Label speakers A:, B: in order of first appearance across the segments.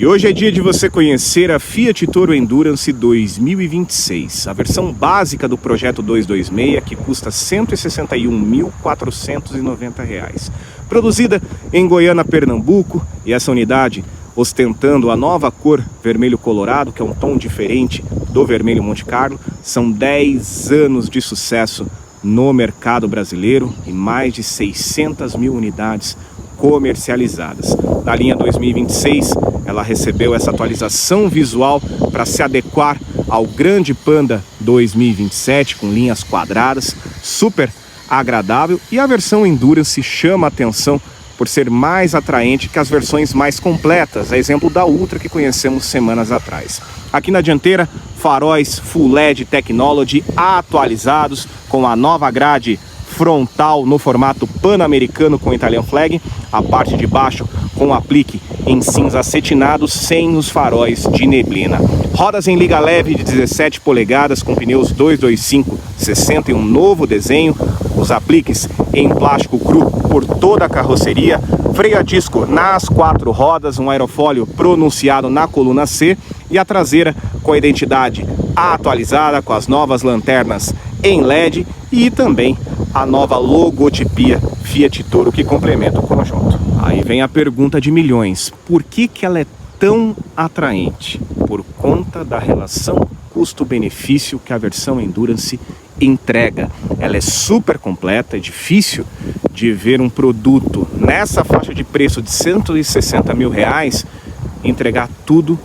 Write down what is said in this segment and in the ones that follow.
A: E hoje é dia de você conhecer a Fiat Toro Endurance 2026, a versão básica do projeto 226, que custa R$ 161.490. Produzida em Goiânia, Pernambuco, e essa unidade ostentando a nova cor vermelho colorado, que é um tom diferente do vermelho Monte Carlo. São 10 anos de sucesso no mercado brasileiro e mais de 600 mil unidades comercializadas. Na linha 2026, ela recebeu essa atualização visual para se adequar ao grande Panda 2027, com linhas quadradas, super agradável, e a versão Endurance chama a atenção por ser mais atraente que as versões mais completas, a exemplo da Ultra que conhecemos semanas atrás. Aqui na dianteira, faróis Full LED Technology atualizados, com a nova grade frontal no formato pan-americano com Italian Flag, a parte de baixo com aplique em cinza acetinado sem os faróis de neblina. Rodas em liga leve de 17 polegadas com pneus 225/60 e um novo desenho, os apliques em plástico cru por toda a carroceria, freio a disco nas 4 rodas, um aerofólio pronunciado na coluna C e a traseira com a identidade atualizada, com as novas lanternas em LED e também a nova logotipia Fiat Toro que complementa o conjunto. Aí vem a pergunta de milhões: por que ela é tão atraente? Por conta da relação custo-benefício que a versão Endurance entrega. Ela é super completa, é difícil de ver um produto nessa faixa de preço de R$160 mil entregar tudo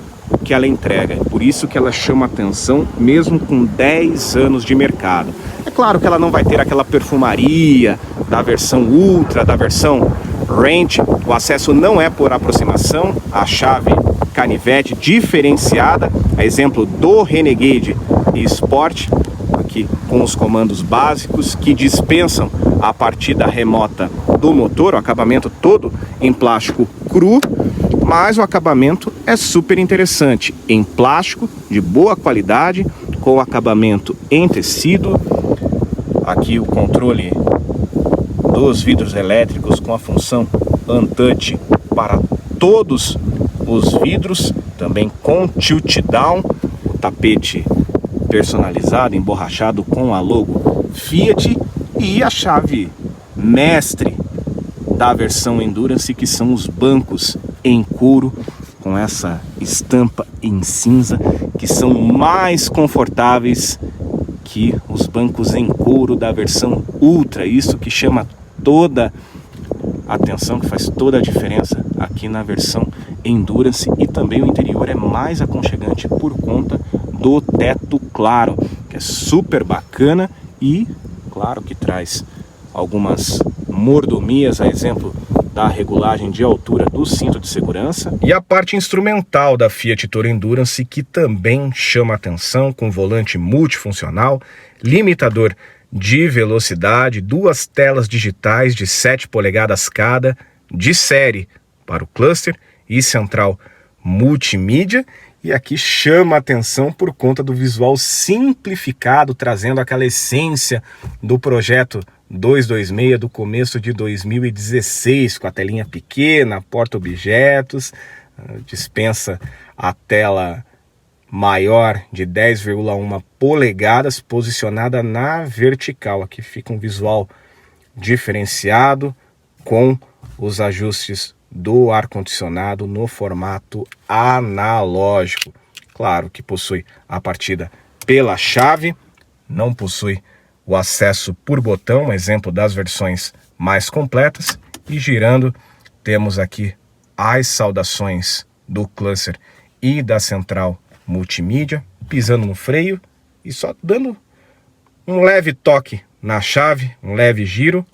A: que ela entrega. Por isso que ela chama atenção mesmo com 10 anos de mercado. É claro que ela não vai ter aquela perfumaria da versão Ultra, da versão Range. O acesso não é por aproximação, a chave canivete diferenciada, a exemplo do Renegade e Sport, aqui com os comandos básicos que dispensam a partida remota do motor, o acabamento todo em plástico cru, mas o acabamento é super interessante, em plástico de boa qualidade, com acabamento em tecido. Aqui o controle dos vidros elétricos com a função Untouch para todos os vidros, também com tilt down, o tapete personalizado, emborrachado com a logo Fiat, e a chave mestre da versão Endurance, que são os bancos em couro com essa estampa em cinza, que são mais confortáveis que os bancos em couro da versão Ultra. Isso que chama toda a atenção, que faz toda a diferença aqui na versão Endurance. E também o interior é mais aconchegante por conta do teto claro, que é super bacana e claro que traz algumas mordomias, a exemplo da regulagem de altura do cinto de segurança, e a parte instrumental da Fiat Toro Endurance, que também chama atenção, com volante multifuncional, limitador de velocidade, 2 telas digitais de 7 polegadas cada, de série para o cluster e central multimídia. E aqui chama atenção por conta do visual simplificado, trazendo aquela essência do projeto 226 do começo de 2016, com a telinha pequena, porta-objetos, dispensa a tela maior de 10,1 polegadas posicionada na vertical. Aqui fica um visual diferenciado com os ajustes do ar-condicionado no formato analógico. Claro que possui a partida pela chave, não possui o acesso por botão, exemplo das versões mais completas. E girando, temos aqui as saudações do cluster e da central multimídia, pisando no freio e só dando um leve toque na chave, um leve giro,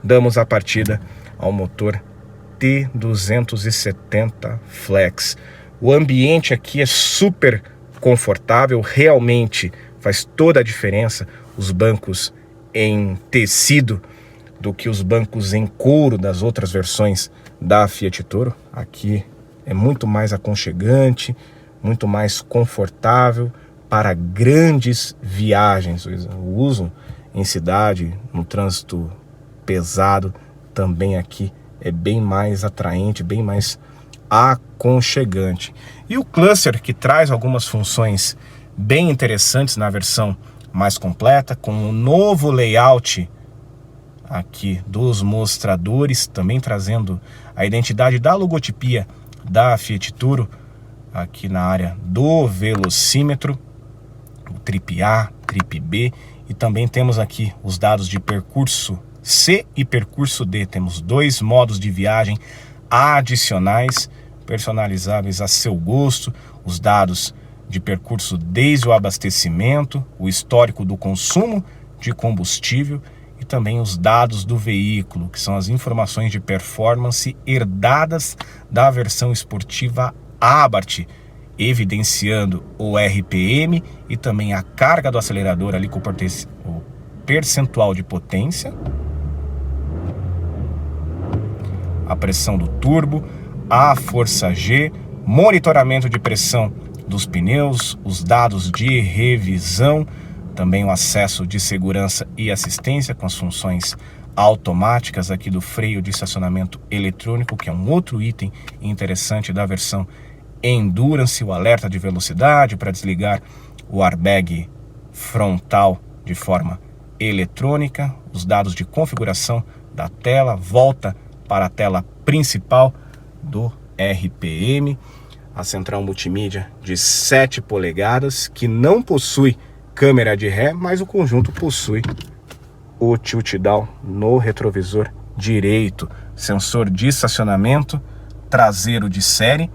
A: damos a partida ao motor T270 Flex. O ambiente aqui é super confortável, realmente faz toda a diferença os bancos em tecido do que os bancos em couro das outras versões da Fiat Toro. Aqui é muito mais aconchegante, muito mais confortável para grandes viagens. O uso em cidade, no trânsito pesado, também aqui é bem mais atraente, bem mais aconchegante. E o cluster, que traz algumas funções bem interessantes na versão mais completa, com um novo layout aqui dos mostradores, também trazendo a identidade da logotipia da Fiat Toro aqui na área do velocímetro, o Trip A, Trip B, e também temos aqui os dados de percurso C e percurso D. Temos 2 modos de viagem adicionais, personalizáveis a seu gosto, os dados de percurso desde o abastecimento, o histórico do consumo de combustível e também os dados do veículo, que são as informações de performance herdadas da versão esportiva Abarth, evidenciando o RPM e também a carga do acelerador ali com o percentual de potência, a pressão do turbo, a força G, monitoramento de pressão dos pneus, os dados de revisão, também o acesso de segurança e assistência com as funções automáticas aqui do freio de estacionamento eletrônico, que é um outro item interessante da versão Endurance, o alerta de velocidade para desligar o airbag frontal de forma eletrônica, os dados de configuração da tela, volta para a tela principal do RPM, a central multimídia de 7 polegadas, que não possui câmera de ré, mas o conjunto possui o tilt down no retrovisor direito, sensor de estacionamento traseiro de série,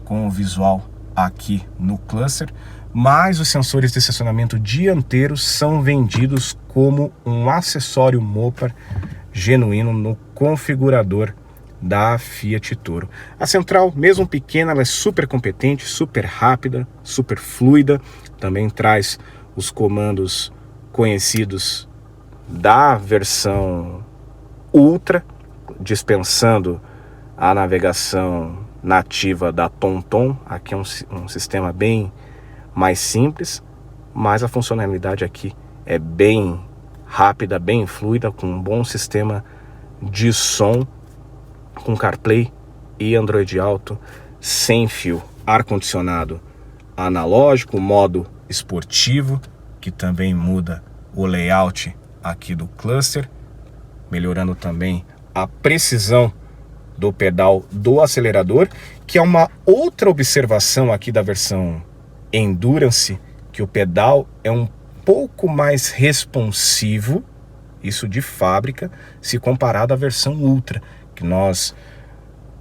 A: com o visual aqui no cluster, mas os sensores de estacionamento dianteiros são vendidos como um acessório Mopar genuíno no configurador da Fiat Toro. A central, mesmo pequena, ela é super competente, super rápida, super fluida, também traz os comandos conhecidos da versão Ultra, dispensando a navegação nativa da TomTom. Aqui é um sistema bem mais simples, mas a funcionalidade aqui é bem rápida, bem fluida, com um bom sistema de som, com CarPlay e Android Auto, sem fio, ar-condicionado analógico, modo esportivo, que também muda o layout aqui do cluster, melhorando também a precisão do pedal do acelerador, que é uma outra observação aqui da versão Endurance, que o pedal é um pouco mais responsivo, isso de fábrica, se comparado à versão Ultra, que nós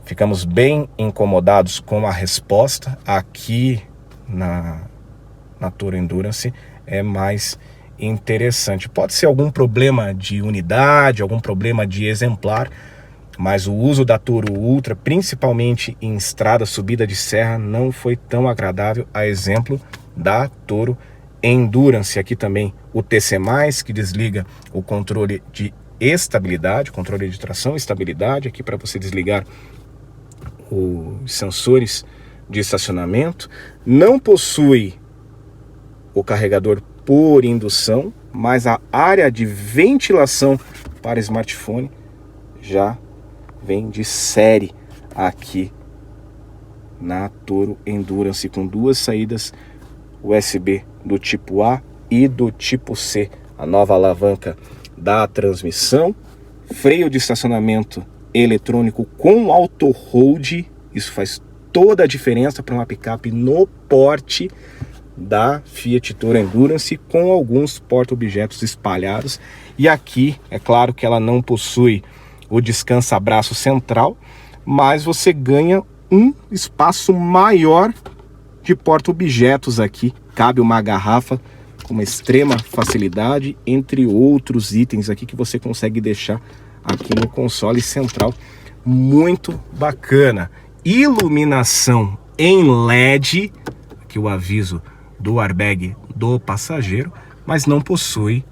A: ficamos bem incomodados com a resposta. Aqui na Toro Endurance é mais interessante. Pode ser algum problema de unidade, algum problema de exemplar, mas o uso da Toro Ultra, principalmente em estrada, subida de serra, não foi tão agradável, a exemplo da Toro Endurance. Aqui também o TC+, que desliga o controle de estabilidade, controle de tração e estabilidade, aqui para você desligar os sensores de estacionamento. Não possui o carregador por indução, mas a área de ventilação para smartphone já vem de série aqui na Toro Endurance, com 2 saídas USB do tipo A e do tipo C, a nova alavanca da transmissão, freio de estacionamento eletrônico com auto hold. Isso faz toda a diferença para uma picape no porte da Fiat Toro Endurance, com alguns porta-objetos espalhados. E aqui é claro que ela não possui o descansa-braço central, mas você ganha um espaço maior de porta-objetos aqui. Cabe uma garrafa com uma extrema facilidade, entre outros itens aqui que você consegue deixar aqui no console central. Muito bacana. Iluminação em LED, aqui o aviso do airbag do passageiro, mas não possui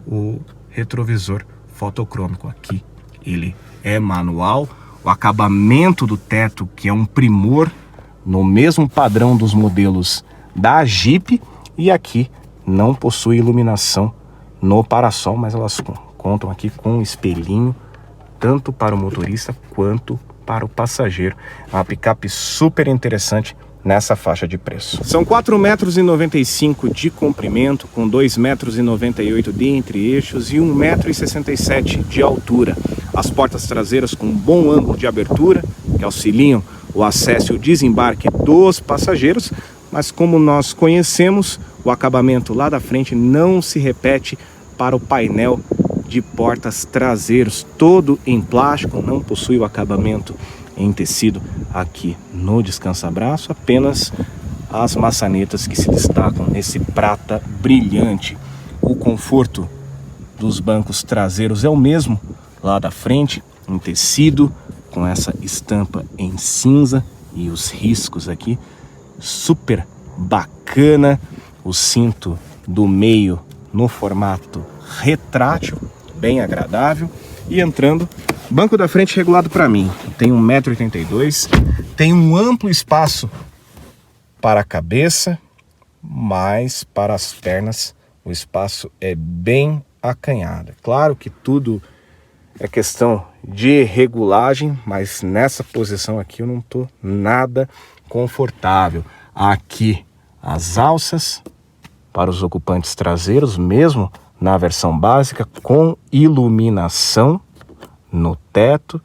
A: o retrovisor fotocrômico. Aqui ele é manual. O acabamento do teto, que é um primor, no mesmo padrão dos modelos da Jeep, e aqui não possui iluminação no para-sol, mas elas contam aqui com um espelhinho tanto para o motorista quanto para o passageiro. É uma picape super interessante nessa faixa de preço. São 4,95 m de comprimento, com 2,98 m de entre-eixos e 1,67 m de altura. As portas traseiras com bom ângulo de abertura, que auxiliam o acesso e o desembarque dos passageiros, mas como nós conhecemos, o acabamento lá da frente não se repete para o painel de portas traseiros, todo em plástico, não possui o acabamento em tecido aqui no descansa-braço, apenas as maçanetas que se destacam nesse prata brilhante. O conforto dos bancos traseiros é o mesmo lá da frente, em tecido, com essa estampa em cinza e os riscos aqui, super bacana. O cinto do meio no formato retrátil, bem agradável. E entrando, banco da frente regulado para mim, tem 1,82 m, tem um amplo espaço para a cabeça, mas para as pernas o espaço é bem acanhado. Claro que tudo é questão de regulagem, mas nessa posição aqui eu não estou nada confortável. Aqui as alças para os ocupantes traseiros, mesmo na versão básica, com iluminação no teto,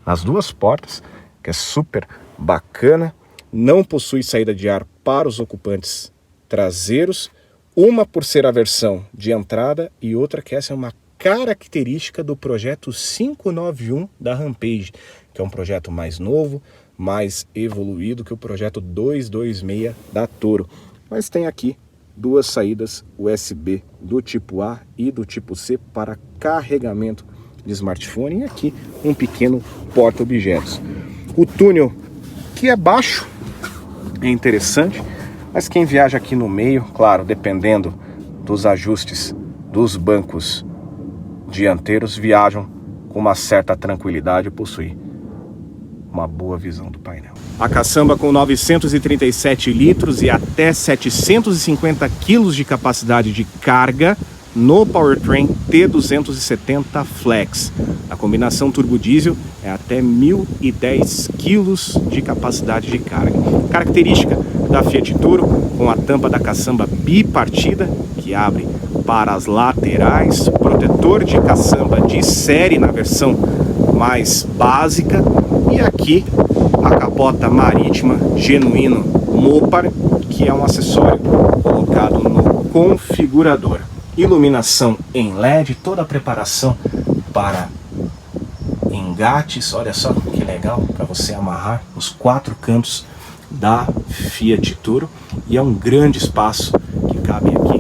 A: nas duas portas, que é super bacana. Não possui saída de ar para os ocupantes traseiros, uma por ser a versão de entrada e outra que essa é uma característica do projeto 591 da Rampage, que é um projeto mais novo, mais evoluído que o projeto 226 da Toro. Mas tem aqui duas saídas USB do tipo A e do tipo C para carregamento de smartphone, e aqui um pequeno porta-objetos. O túnel, que é baixo, é interessante, mas quem viaja aqui no meio, claro, dependendo dos ajustes dos bancos dianteiros, viajam com uma certa tranquilidade e possui uma boa visão do painel. A caçamba com 937 litros e até 750 kg de capacidade de carga no powertrain T270 Flex. A combinação turbo diesel é até 1.010 kg de capacidade de carga. Característica da Fiat Toro, com a tampa da caçamba bipartida, que abre para as laterais, protetor de caçamba de série na versão mais básica, e aqui a capota marítima genuíno Mopar, que é um acessório colocado no configurador. Iluminação em LED, toda a preparação para engates, olha só que legal, para você amarrar os quatro cantos da Fiat Toro, e é um grande espaço que cabe aqui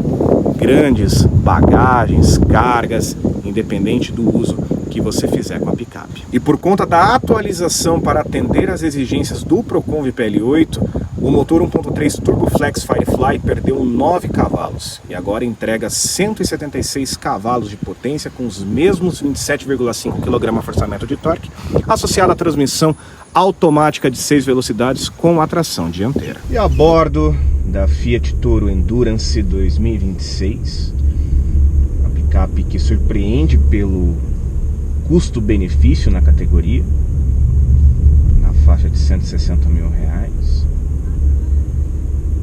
A: grandes bagagens, cargas, independente do uso que você fizer com a picape. E por conta da atualização para atender às exigências do Procon VPL8, o motor 1.3 Turbo Flex Firefly perdeu 9 cavalos e agora entrega 176 cavalos de potência com os mesmos 27,5 kgfm de torque, associado à transmissão automática de 6 velocidades com a tração dianteira. E a bordo da Fiat Toro Endurance 2026, a picape que surpreende pelo custo-benefício na categoria, na faixa de R$160 mil,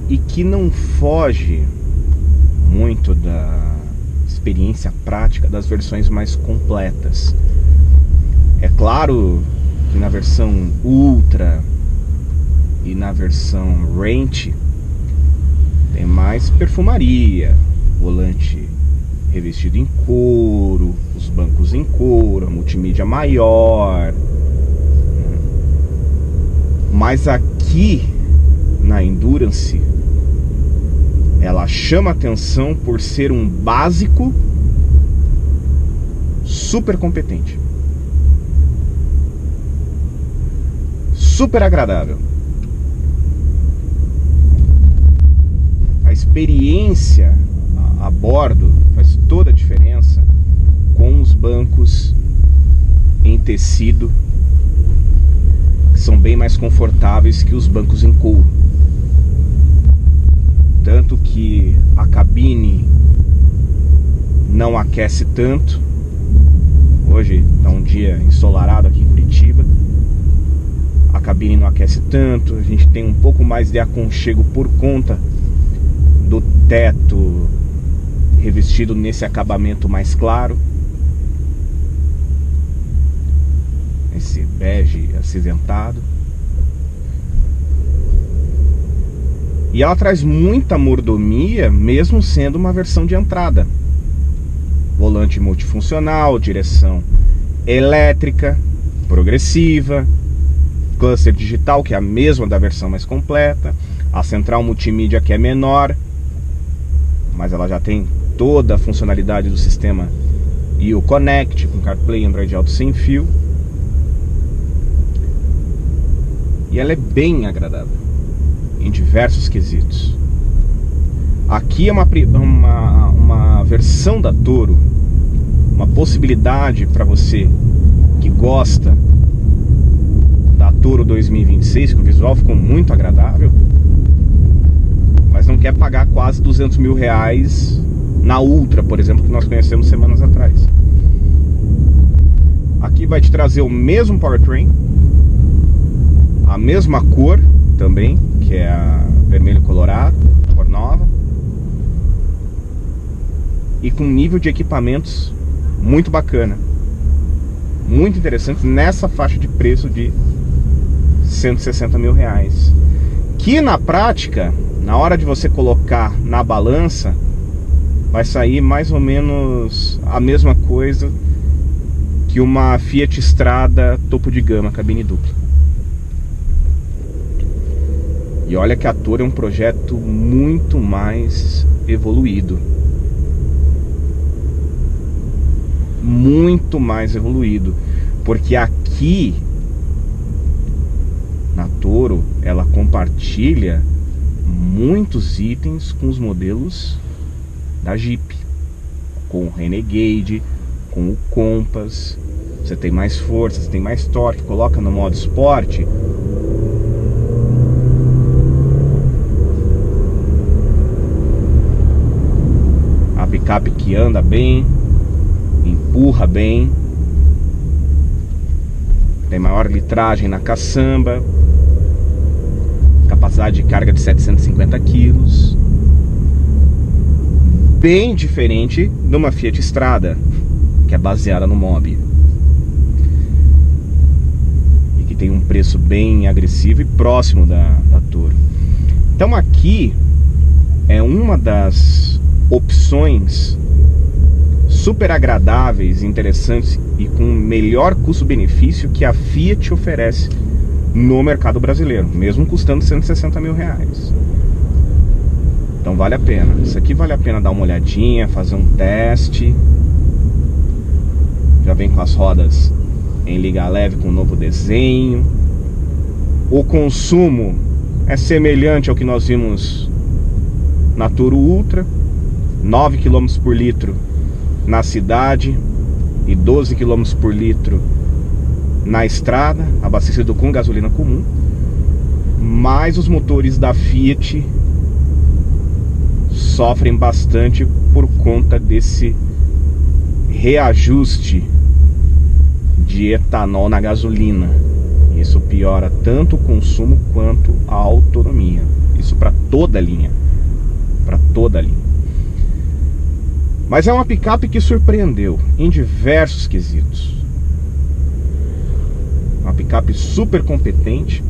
A: e que não foge muito da experiência prática das versões mais completas. É claro que na versão Ultra e na versão Range tem mais perfumaria, volante revestido em couro, os bancos em couro, a multimídia maior. Mas aqui na Endurance ela chama atenção por ser um básico super competente, super agradável. A experiência a bordo faz toda a diferença com os bancos em tecido, que são bem mais confortáveis que os bancos em couro. Tanto que a cabine não aquece tanto. Hoje está um dia ensolarado aqui em Curitiba cabine não aquece tanto, a gente tem um pouco mais de aconchego por conta do teto revestido nesse acabamento mais claro, esse bege acinzentado. E ela traz muita mordomia, mesmo sendo uma versão de entrada. Volante multifuncional, direção elétrica, progressiva, cluster digital, que é a mesma da versão mais completa, a central multimídia, que é menor, mas ela já tem toda a funcionalidade do sistema uConnect, com CarPlay, Android Auto sem fio. E ela é bem agradável em diversos quesitos. Aqui é uma versão da Toro, uma possibilidade para você que gosta da Toro 2026, que o visual ficou muito agradável, mas não quer pagar quase 200 mil reais na Ultra, por exemplo, que nós conhecemos semanas atrás. Aqui vai te trazer o mesmo powertrain, a mesma cor também, que é a vermelho colorado, cor nova, e com um nível de equipamentos muito bacana, muito interessante, nessa faixa de preço de 160 mil reais, que na prática, na hora de você colocar na balança, vai sair mais ou menos a mesma coisa que uma Fiat Strada topo de gama, cabine dupla. E olha que a Toro é um projeto muito mais evoluído. Muito mais evoluído. Porque aqui, na Toro, ela compartilha muitos itens com os modelos da Jeep. Com o Renegade, com o Compass. Você tem mais força, você tem mais torque. Coloca no modo esporte, a picape que anda bem, empurra bem, tem maior litragem na caçamba, capacidade de carga de 750 quilos, bem diferente de uma Fiat Strada, que é baseada no Mobi, e que tem um preço bem agressivo e próximo da Toro. Então aqui é uma das opções super agradáveis, interessantes e com melhor custo-benefício que a Fiat oferece no mercado brasileiro, mesmo custando 160 mil reais. Então vale a pena. Isso aqui vale a pena dar uma olhadinha, fazer um teste. Já vem com as rodas em liga leve, com um novo desenho. O consumo é semelhante ao que nós vimos na Toro Ultra, 9 km por litro na cidade e 12 km por litro na estrada, abastecido com gasolina comum. Mas os motores da Fiat sofrem bastante por conta desse reajuste de etanol na gasolina. Isso piora tanto o consumo quanto a autonomia. Isso para toda a linha. Para toda a linha. Mas é uma picape que surpreendeu em diversos quesitos. Uma picape super competente,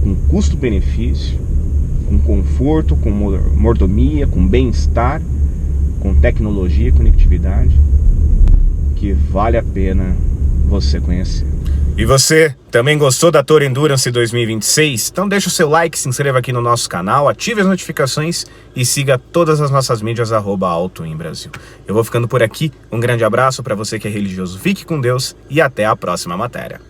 A: com custo-benefício, com conforto, com mordomia, com bem-estar, com tecnologia e conectividade, que vale a pena você conhecer. E você também gostou da Toro Endurance 2026? Então deixa o seu like, se inscreva aqui no nosso canal, ative as notificações e siga todas as nossas mídias @AutoEmBrasil. Eu vou ficando por aqui, um grande abraço para você que é religioso, fique com Deus e até a próxima matéria.